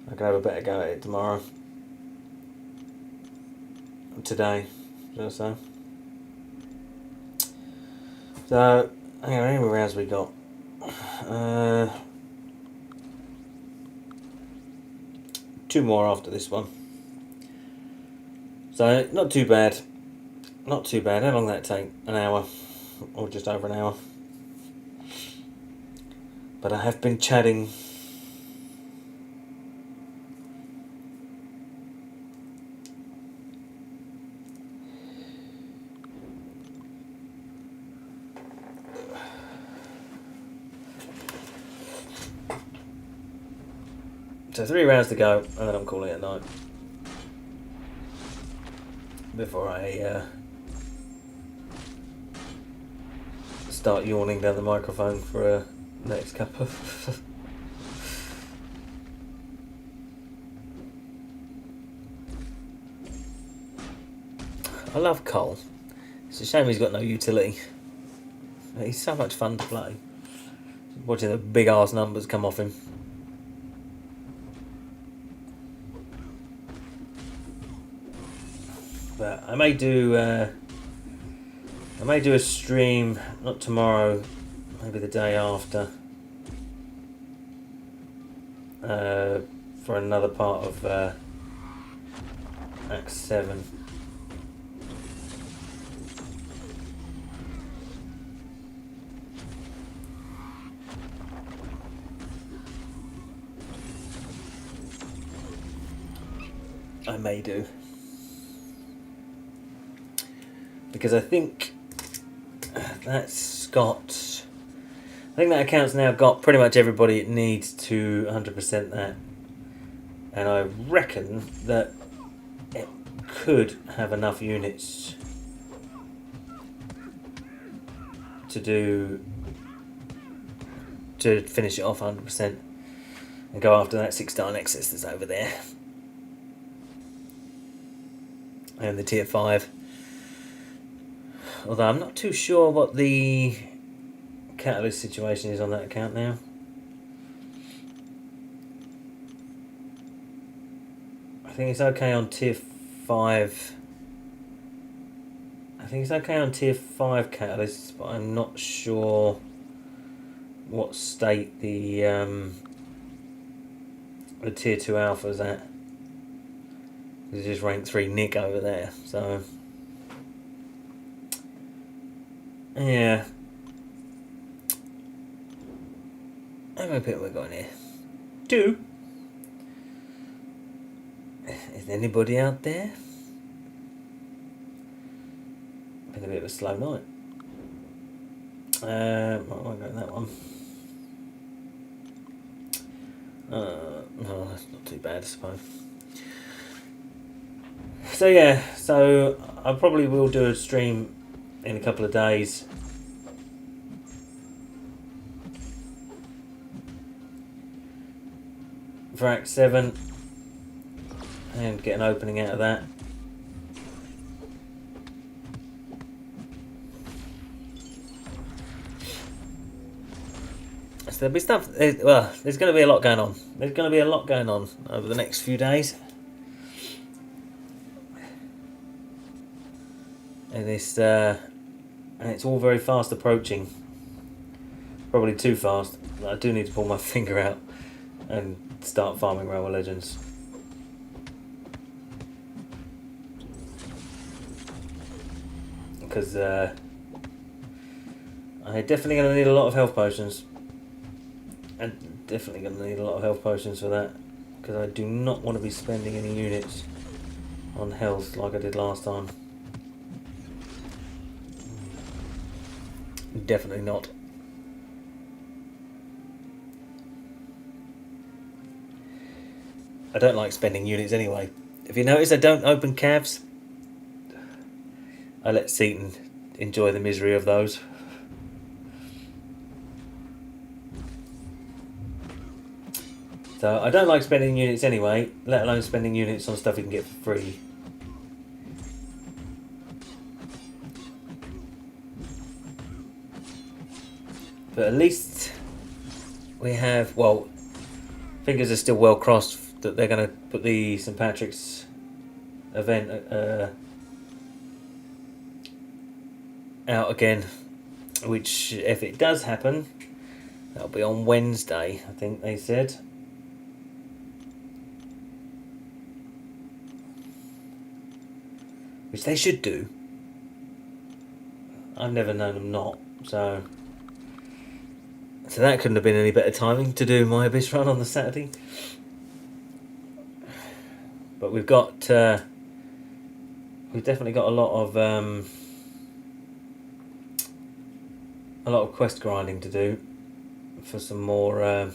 I can have a better go at it tomorrow. Today, should I say. So, hang on, how many rounds we got? 2 more after this one. So, not too bad. Not too bad. How long did that take? An hour. Or just over an hour. But I have been chatting. So 3 rounds to go, and then I'm calling it a night. Before I start yawning down the microphone for a next cup of... I love Cole. It's a shame he's got no utility. He's so much fun to play. Watching the big ass numbers come off him. But I may do a stream, not tomorrow, maybe the day after, for another part of Act 7. I may do. Because I think that's got... I think that account's now got pretty much everybody it needs to 100% that. And I reckon that it could have enough units to finish it off 100% and go after that 6-star Nexus that's over there. And the tier 5. Although I'm not too sure what the catalyst situation is on that account now. I think it's okay on tier 5. I think it's okay on tier 5 catalysts, but I'm not sure what state the tier 2 alpha's at. It's just rank 3 Nick over there, so... Yeah. How many people we got in here? 2. Is anybody out there? Been a bit of a slow night. I won't go in that one. No, that's not too bad, I suppose. So yeah, so I probably will do a stream in a couple of days. For Act 7 and get an opening out of that. So there'll be stuff, well, there's going to be a lot going on. There's going to be a lot going on over the next few days. And it's all very fast approaching. Probably too fast. I do need to pull my finger out and start farming Railway Legends. Because I'm definitely going to need a lot of health potions. And definitely going to need a lot of health potions for that. Because I do not want to be spending any units on health like I did last time. Definitely not. I don't like spending units anyway. If you notice, I don't open calves. I let Seaton enjoy the misery of those. So I don't like spending units anyway, let alone spending units on stuff you can get for free. But at least we have, well, fingers are still well crossed that they're going to put the St. Patrick's event out again, which if it does happen, that'll be on Wednesday, I think they said. Which they should do. I've never known them not, so that couldn't have been any better timing to do my Abyss run on the Saturday. But we've definitely got a lot of quest grinding to do for some more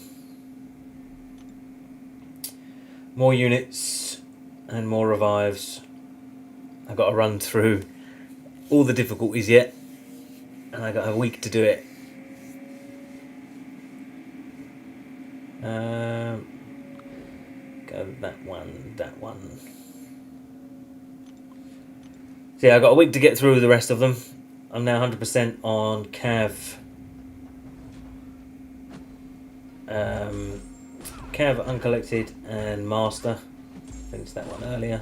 units and more revives. I've got to run through all the difficulties yet, and I got a week to do it. Go that one. So yeah, I've got a week to get through the rest of them. I'm now 100% on Cav. Cav, Uncollected, and Master. Finished that one earlier.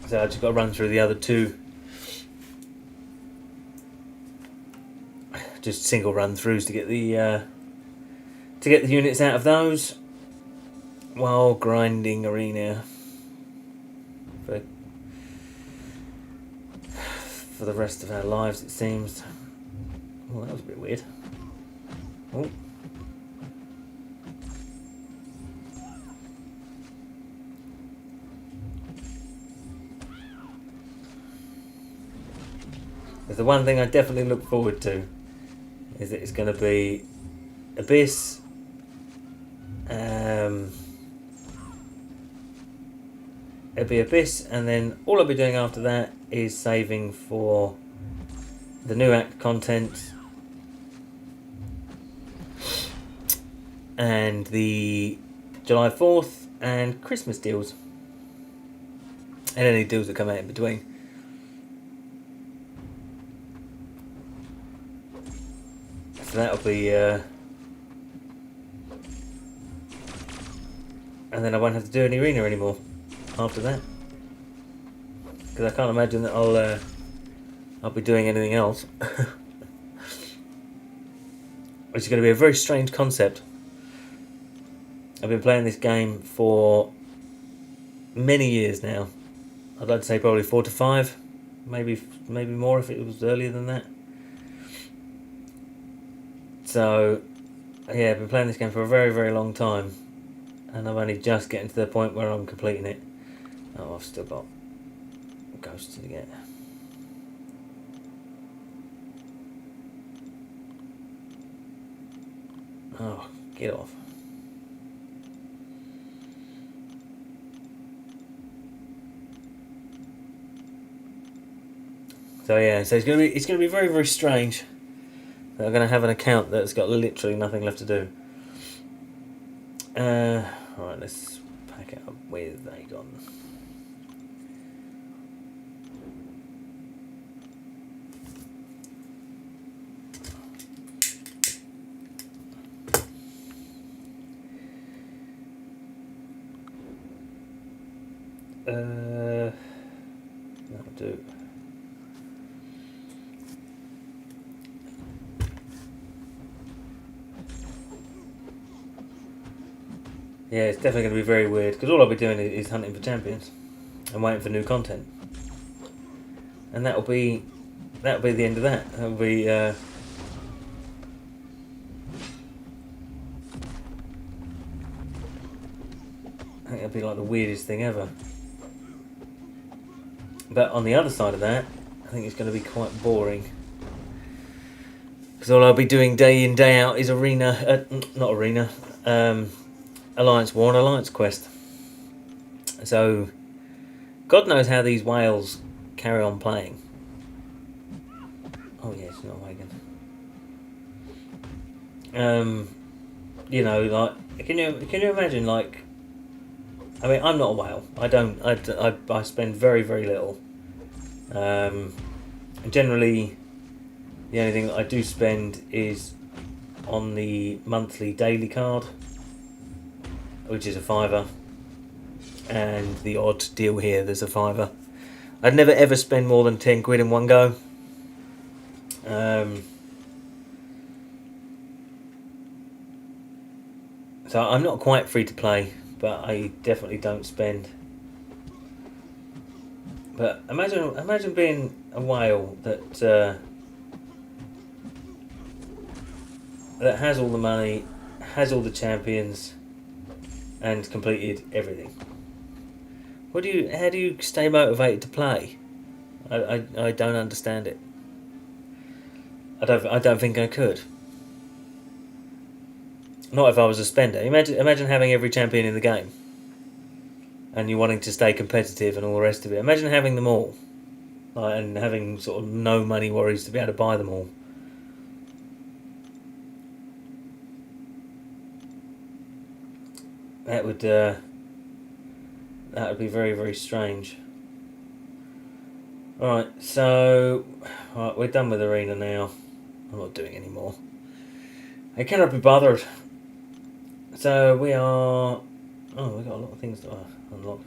So I just got to run through the other two. Just single run throughs to get the units out of those, while grinding arena for the rest of our lives, it seems. Oh, that was a bit weird. Oh. There's the one thing I definitely look forward to, is that it's going to be Abyss, it'll be Abyss, and then all I'll be doing after that is saving for the new act content and the July 4th and Christmas deals, and any deals that come out in between. So that'll be and then I won't have to do any arena anymore after that, because I can't imagine that I'll be doing anything else. Which is going to be a very strange concept. I've been playing this game for many years now. I'd like to say probably 4 to 5, maybe more if it was earlier than that. So yeah, I've been playing this game for a very, very long time, and I'm only just getting to the point where I'm completing it. Oh, I've still got ghosts to get. Oh, get off. So yeah, so it's gonna be very, very strange. I'm gonna have an account that's got literally nothing left to do. Alright, let's pack it up with Aegon. That'll do. Yeah, it's definitely going to be very weird, because all I'll be doing is hunting for champions and waiting for new content. And that'll be the end of that. That'll be I think it'll be like the weirdest thing ever. But on the other side of that, I think it's going to be quite boring. Because all I'll be doing day in, day out is Alliance War and Alliance Quest. So, God knows how these whales carry on playing. Oh yes, not wagon. You know, like, can you imagine, like, I mean, I'm not a whale. I spend very, very little. Generally, the only thing that I do spend is on the monthly daily card, which is a £5, and the odd deal here, there's a £5. I'd never ever spend more than 10 quid in one go. So I'm not quite free to play, but I definitely don't spend. But imagine being a whale that that has all the money, has all the champions, and completed everything. How do you stay motivated to play? I don't understand it. I don't think I could. Not if I was a spender. Imagine having every champion in the game, and you wanting to stay competitive and all the rest of it. Imagine having them all, and having sort of no money worries to be able to buy them all. That would be very, very strange. Alright, so we're done with Arena now. I'm not doing any more. I cannot be bothered. So we are... Oh, we've got a lot of things to unlock.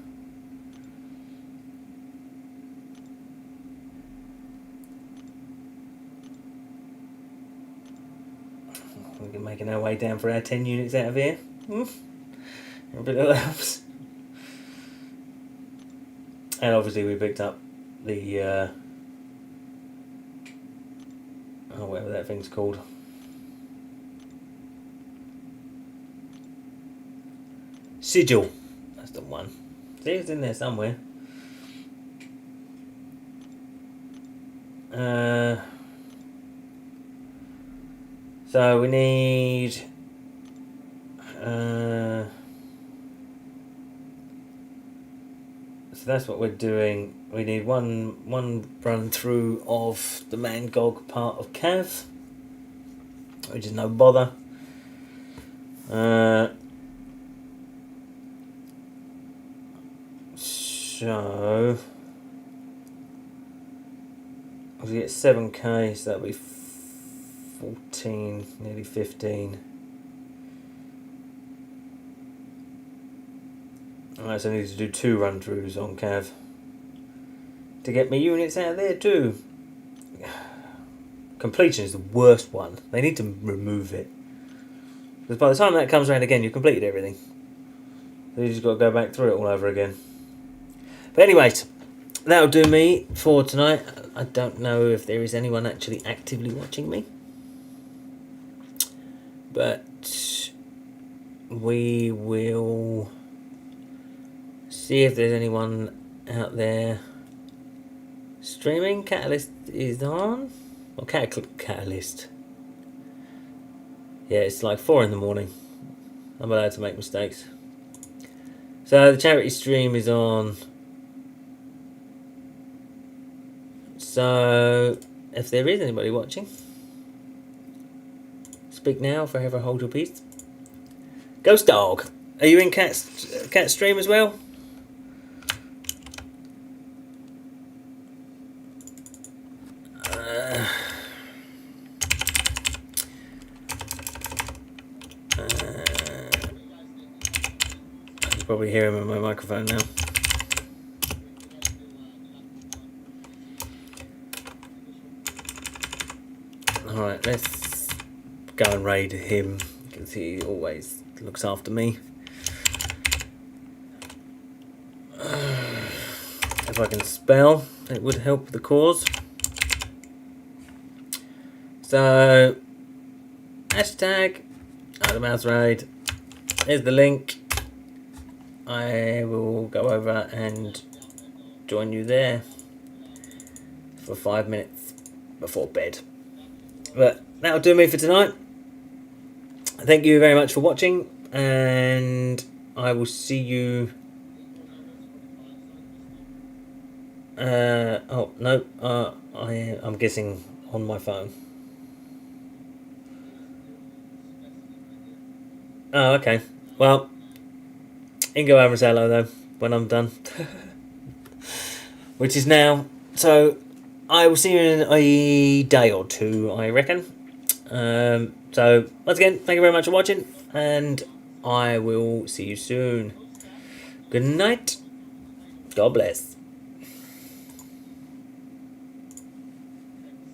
We're making our way down for our 10 units out of here. A bit of helps. And obviously we picked up the whatever that thing's called. Sigil. That's the one. See, it's in there somewhere. So we need so that's what we're doing. We need one run through of the Mangog part of Cav, which is no bother. So we get 7k, so that'll be 14, nearly 15. Alright, so I need to do 2 run-throughs on Cav to get my units out of there too. Completion is the worst one. They need to remove it. Because by the time that comes around again, you've completed everything. So you just got to go back through it all over again. But anyways, that'll do me for tonight. I don't know if there is anyone actually actively watching me. But we will see if there's anyone out there streaming. Catalyst is on. Or Catalyst. Yeah, it's like 4 in the morning. I'm allowed to make mistakes. So the charity stream is on. So if there is anybody watching, speak now, forever hold your peace. Ghost Dog, are you in Cat stream as well? I can probably hear him on my microphone now. Alright, let's go and raid him, because he always looks after me. if I can spell. It would help the cause. So, hashtag Mouse Raid. Here's the link. I will go over and join you there for 5 minutes before bed. But that'll do me for tonight. Thank you very much for watching, and I will see you. Oh no, I'm guessing on my phone. Oh, okay. Well, you can go over and say hello though when I'm done, which is now. So I will see you in a day or two, I reckon. So once again, thank you very much for watching, and I will see you soon. Good night. God bless.